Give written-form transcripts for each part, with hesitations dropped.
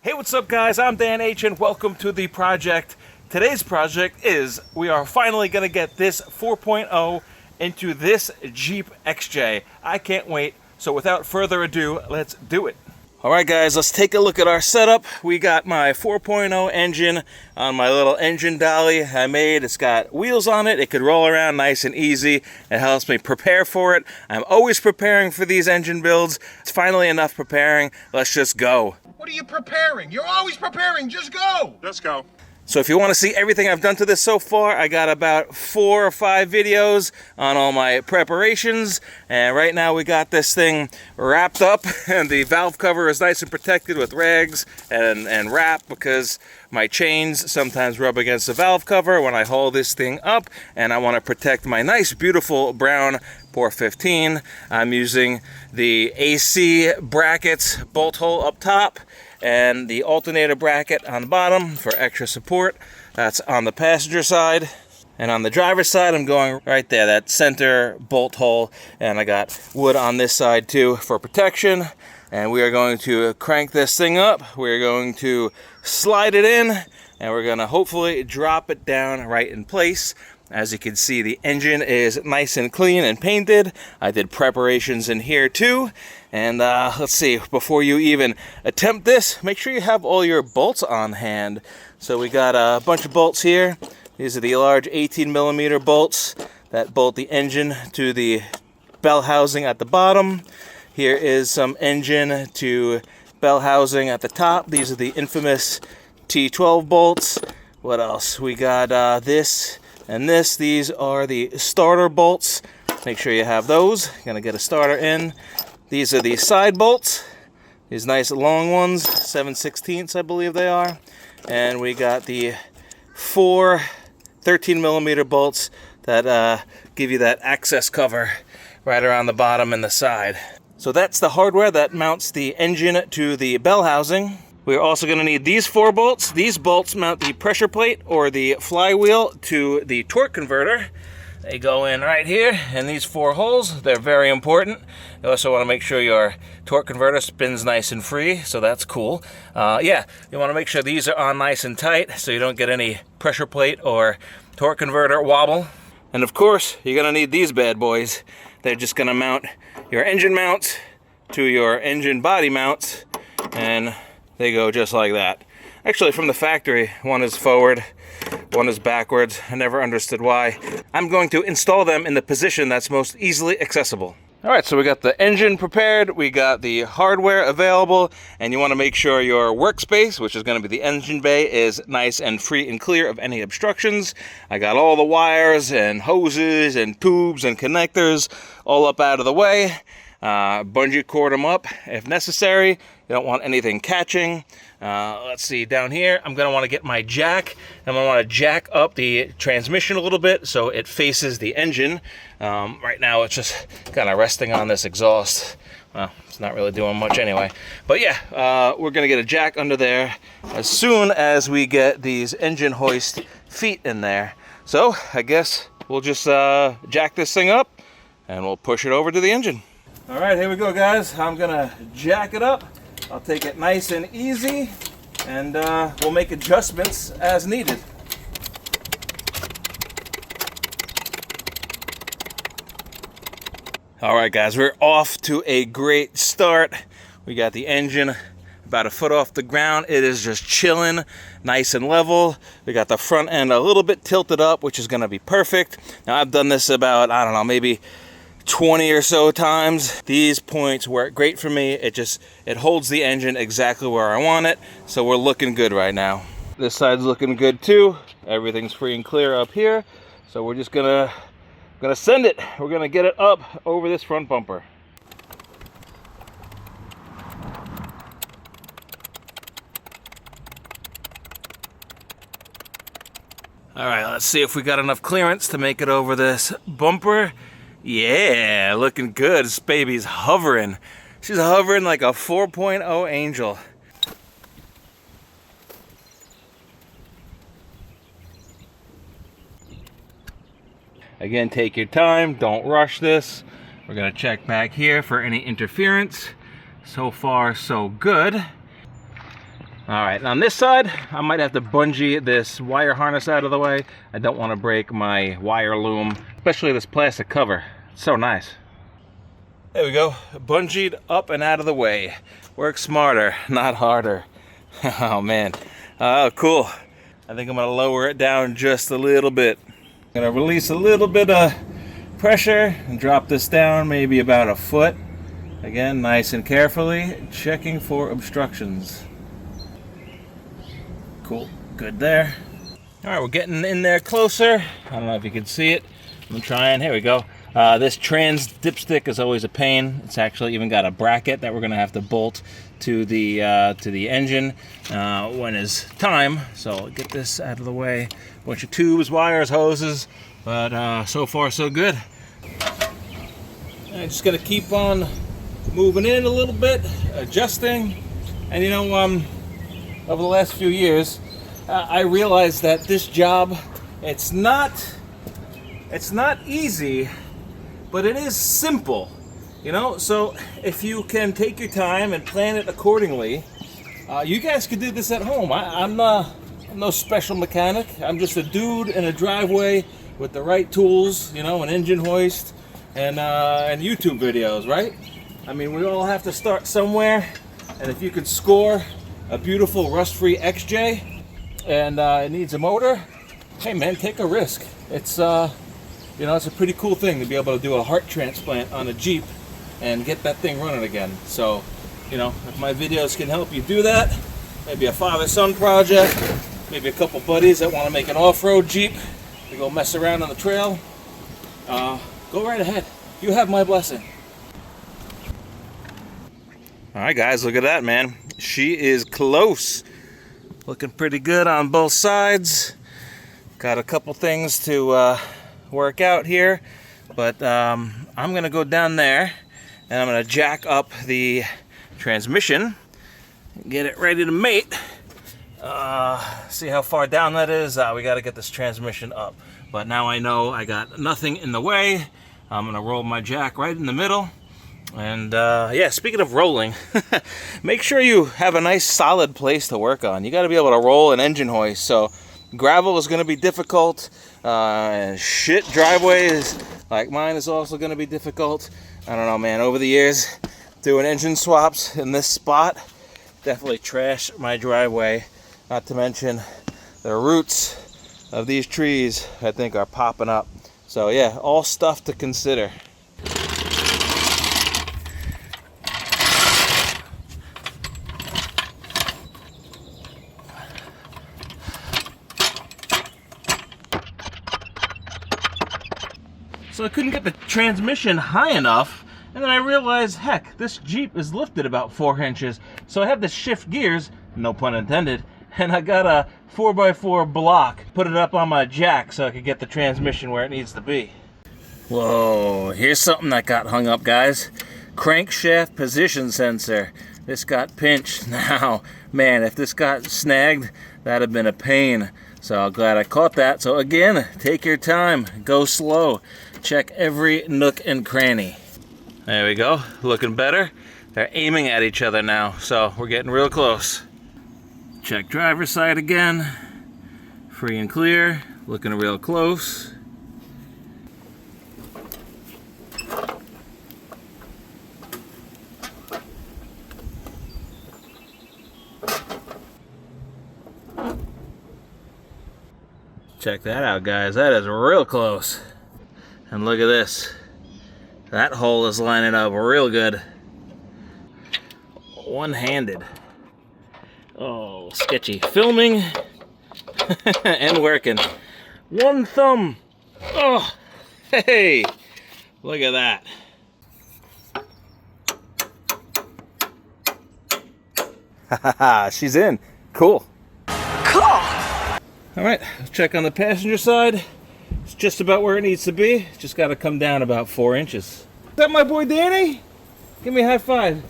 Hey, what's up guys? I'm Dan H and welcome to the project. Today's project is we are finally going to get this 4.0 into this Jeep XJ. I can't wait. So without further ado, let's do it. Alright guys, let's take a look at our setup. We got my 4.0 engine on my little engine dolly I made. It's got wheels on it. It could roll around nice and easy. It helps me prepare for it. I'm always preparing for these engine builds. It's finally enough preparing. Let's just go. What are you preparing? You're always preparing. Just go. Let's go. So if you want to see everything I've done to this so far, I got about 4 or 5 videos on all my preparations. And right now we got this thing wrapped up and the valve cover is nice and protected with rags and wrap because my chains sometimes rub against the valve cover when I haul this thing up, and I want to protect my nice beautiful brown 415. I'm using the AC brackets bolt hole up top and the alternator bracket on the bottom for extra support. That's on the passenger side. And on the driver's side, I'm going right there, that center bolt hole. And I got wood on this side too for protection. And we are going to crank this thing up. We're going to slide it in, and we're gonna hopefully drop it down right in place. As you can see, the engine is nice and clean and painted. I did preparations in here too. And let's see, before you even attempt this, make sure you have all your bolts on hand. So we got a bunch of bolts here. These are the large 18mm bolts that bolt the engine to the bell housing at the bottom. Here is some engine to bell housing at the top. These are the infamous T12 bolts. What else? We got this and this. These are the starter bolts. Make sure you have those. Gonna get a starter in. These are the side bolts. These nice long ones, 7/16 I believe they are. And we got the 4 13mm bolts that give you that access cover right around the bottom and the side. So that's the hardware that mounts the engine to the bell housing. We're also going to need these 4 bolts. These bolts mount the pressure plate or the flywheel to the torque converter. They go in right here in these 4 holes. They're very important. You also want to make sure your torque converter spins nice and free, so that's cool. Yeah, you want to make sure these are on nice and tight so you don't get any pressure plate or torque converter wobble. And of course, you're going to need these bad boys. They're just going to mount your engine mounts to your engine body mounts, and they go just like that. Actually, from the factory, one is forward, one is backwards. I never understood why. I'm going to install them in the position that's most easily accessible. All right, so we got the engine prepared, we got the hardware available, and you want to make sure your workspace, which is going to be the engine bay, is nice and free and clear of any obstructions. I got all the wires and hoses and tubes and connectors all up out of the way. Bungee cord them up if necessary. You don't want anything catching. Let's see, down here, I'm going to want to get my jack. I'm going to want to jack up the transmission a little bit so it faces the engine. Right now, it's just kind of resting on this exhaust. Well, it's not really doing much anyway. But yeah, we're going to get a jack under there as soon as we get these engine hoist feet in there. So I guess we'll just jack this thing up and we'll push it over to the engine. All right, here we go, guys. I'm gonna jack it up. I'll take it nice and easy, and we'll make adjustments as needed. All right, guys, we're off to a great start. We got the engine about a foot off the ground. It is just chilling, nice and level. We got the front end a little bit tilted up, which is gonna be perfect. Now, I've done this about, I don't know, maybe 20 or so times. These points work great for me. It holds the engine exactly where I want it. So we're looking good right now. This side's looking good too. Everything's free and clear up here. So we're just gonna send it. We're gonna get it up over this front bumper. All right, let's see if we got enough clearance to make it over this bumper. Yeah, looking good. This baby's hovering. She's hovering like a 4.0 angel. Again, take your time. Don't rush this. We're going to check back here for any interference. So far, so good. All right, on this side, I might have to bungee this wire harness out of the way. I don't want to break my wire loom, especially this plastic cover. It's so nice. There we go, bungeed up and out of the way. Work smarter, not harder. Oh man, oh cool. I think I'm gonna lower it down just a little bit. I'm gonna release a little bit of pressure and drop this down maybe about a foot. Again, nice and carefully, checking for obstructions. Cool, good there. All right, we're getting in there closer. I don't know if you can see it. I'm trying, here we go. This trans dipstick is always a pain. It's actually even got a bracket that we're gonna have to bolt to the engine when it's time. So I'll get this out of the way. A bunch of tubes, wires, hoses, but so far so good. I'm just gonna keep on moving in a little bit, adjusting, and you know, over the last few years, I realized that this job, it's not easy, but it is simple, you know. So if you can take your time and plan it accordingly, you guys could do this at home. I'm no special mechanic. I'm just a dude in a driveway with the right tools, you know, an engine hoist and YouTube videos, right? I mean, we all have to start somewhere, and if you could score a beautiful rust-free XJ and it needs a motor, hey man, take a risk. It's you know, it's a pretty cool thing to be able to do a heart transplant on a Jeep and get that thing running again. So, you know, if my videos can help you do that, maybe a father-son project, maybe a couple buddies that want to make an off-road Jeep to go mess around on the trail, go right ahead. You have my blessing. All right, guys, look at that, man. She is close. Looking pretty good on both sides. Got a couple things to work out here, but I'm gonna go down there and I'm gonna jack up the transmission, get it ready to mate. See how far down that is. We got to get this transmission up, but now I know I got nothing in the way. I'm gonna roll my jack right in the middle. And yeah, speaking of rolling, make sure you have a nice solid place to work on. You got to be able to roll an engine hoist. So gravel is going to be difficult, and shit driveways like mine is also going to be difficult. I don't know, man. Over the years, doing engine swaps in this spot definitely trashed my driveway. Not to mention the roots of these trees, I think, are popping up. So yeah, all stuff to consider. So I couldn't get the transmission high enough, and then I realized, heck, this Jeep is lifted about 4 inches. So I have to shift gears, no pun intended, and I got a 4x4 block, put it up on my jack so I could get the transmission where it needs to be. Whoa, here's something that got hung up, guys. Crankshaft position sensor. This got pinched. Now, man, if this got snagged, that'd have been a pain. So I'm glad I caught that. So again, take your time, go slow. Check every nook and cranny. There we go, looking better. They're aiming at each other now, so we're getting real close. Check driver's side again. Free and clear, looking real close. Check that out, guys. That is real close. And look at this. That hole is lining up real good. One-handed. Oh, sketchy. Filming and working. One thumb. Oh, hey. Look at that. She's in. Cool. All right, let's check on the passenger side. It's just about where it needs to be. Just got to come down about 4 inches. Is that my boy Danny? Give me a high five.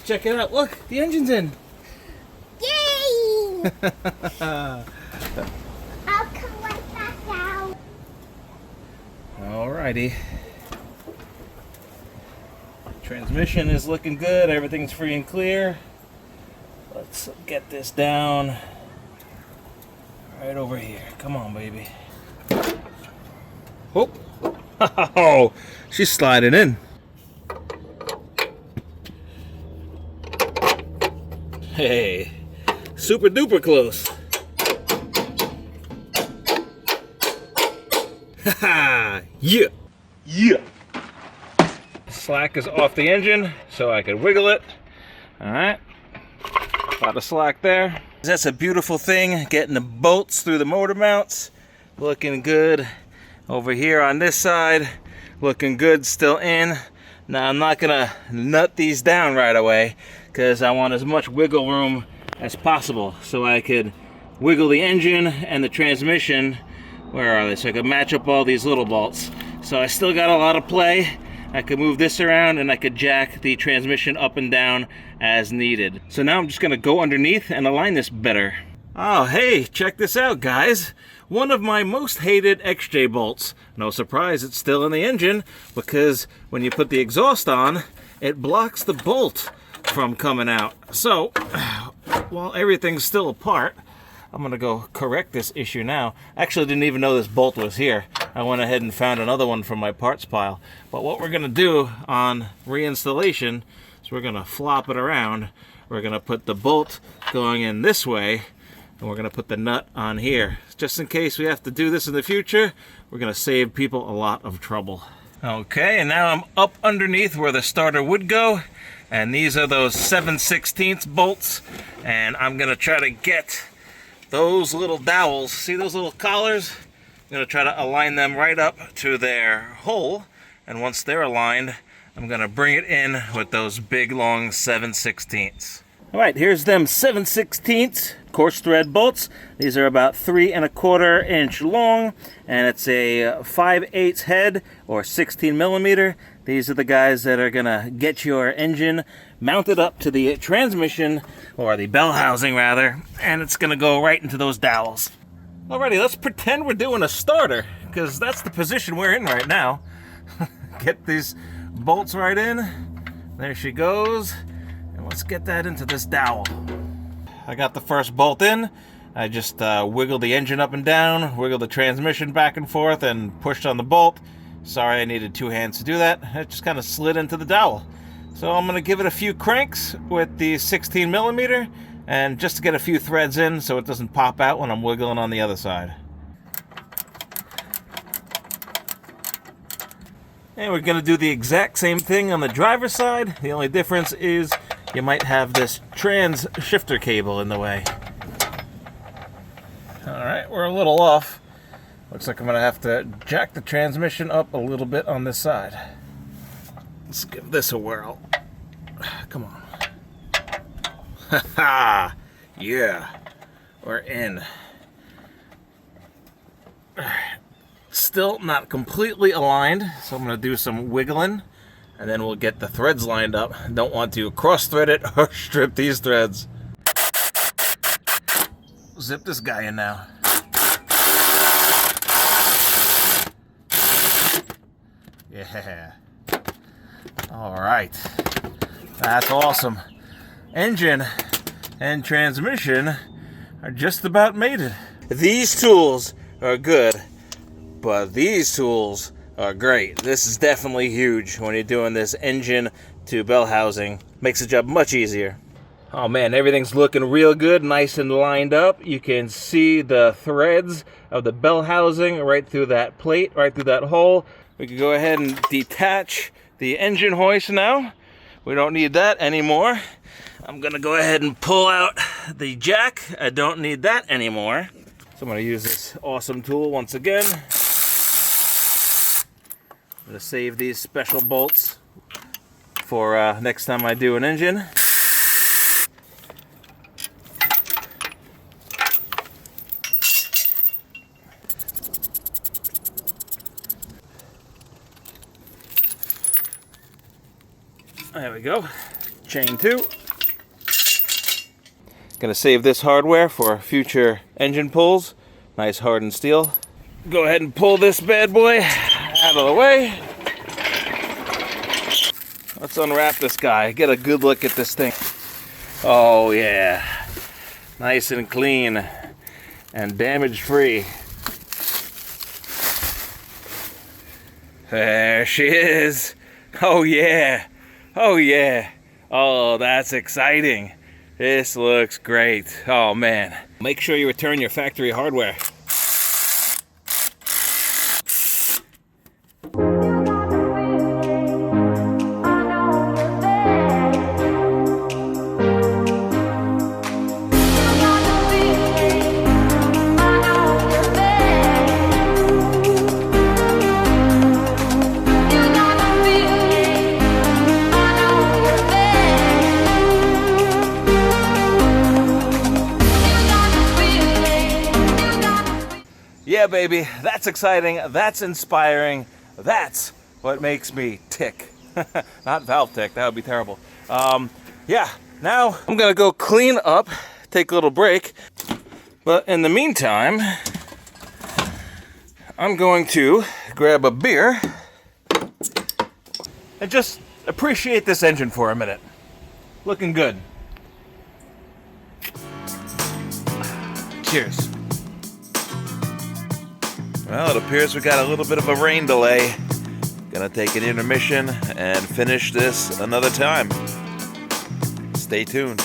Check it out. Look, the engine's in. Yay! I'll come right back down. Alrighty. Transmission is looking good. Everything's free and clear. Let's Let's get this down right over here. Come on, baby. Oh, oh, she's sliding in. Hey, super duper close. Haha, yeah. Yeah. Slack is off the engine, so I can wiggle it. All right, a lot of slack there. That's a beautiful thing, getting the bolts through the motor mounts. Looking good. Over here on this side, looking good, still in. Now I'm not gonna nut these down right away because I want as much wiggle room as possible so I could wiggle the engine and the transmission. Where are they? So I could match up all these little bolts. So I still got a lot of play. I could move this around and I could jack the transmission up and down as needed. So now I'm just gonna go underneath and align this better. Oh, hey, check this out, guys. One of my most hated XJ bolts. No surprise, it's still in the engine because when you put the exhaust on, it blocks the bolt from coming out. So, while everything's still apart, I'm gonna go correct this issue now. Actually, didn't even know this bolt was here. I went ahead and found another one from my parts pile. But what we're gonna do on reinstallation is we're gonna flop it around. We're gonna put the bolt going in this way, and we're gonna put the nut on here. Just in case we have to do this in the future, we're gonna save people a lot of trouble. Okay, and now I'm up underneath where the starter would go, and these are those 7/16 bolts, and I'm gonna try to get those little dowels, see those little collars? I'm gonna try to align them right up to their hole, and once they're aligned, I'm gonna bring it in with those big long 7/16. All right, here's them 7/16 coarse thread bolts. These are about 3 1/4 inch long, and it's a 5/8 head or 16 millimeter. These are the guys that are gonna get your engine mounted up to the transmission, or the bell housing rather, and it's gonna go right into those dowels. Alrighty, let's pretend we're doing a starter, because that's the position we're in right now. Get these bolts right in. There she goes. And let's get that into this dowel. I got the first bolt in. I just wiggled the engine up and down, wiggled the transmission back and forth, and pushed on the bolt. Sorry, I needed 2 hands to do that. It just kind of slid into the dowel. So I'm going to give it a few cranks with the 16 millimeter, and just to get a few threads in so it doesn't pop out when I'm wiggling on the other side. And we're going to do the exact same thing on the driver's side. The only difference is you might have this trans shifter cable in the way. Alright, we're a little off. Looks like I'm going to have to jack the transmission up a little bit on this side. Let's give this a whirl. Come on. Ha-ha! Yeah, we're in. Still not completely aligned, so I'm going to do some wiggling, and then we'll get the threads lined up. Don't want to cross-thread it or strip these threads. Zip this guy in now. Yeah. All right. That's awesome. Engine and transmission are just about mated. These tools are good, but these tools are great. This is definitely huge when you're doing this engine to bell housing. Makes the job much easier. Oh man, everything's looking real good, nice and lined up. You can see the threads of the bell housing right through that plate, right through that hole. We can go ahead and detach the engine hoist now. We don't need that anymore. I'm gonna go ahead and pull out the jack. I don't need that anymore. So I'm gonna use this awesome tool once again. I'm gonna save these special bolts for next time I do an engine. There we go. Chain 2. Gonna save this hardware for future engine pulls. Nice hardened steel. Go ahead and pull this bad boy out of the way. Let's unwrap this guy. Get a good look at this thing. Oh yeah. nice and clean and damage-free. There she is. Oh yeah, oh yeah. Oh, that's exciting. This looks great. Oh man. Make sure you return your factory hardware. Yeah, baby, that's exciting, that's inspiring, that's what makes me tick. Not valve tick, that would be terrible. Yeah, now I'm gonna go clean up, take a little break, but in the meantime, I'm going to grab a beer and just appreciate this engine for a minute. Looking good. Cheers. Well, it appears we got a little bit of a rain delay. Gonna take an intermission and finish this another time. Stay tuned.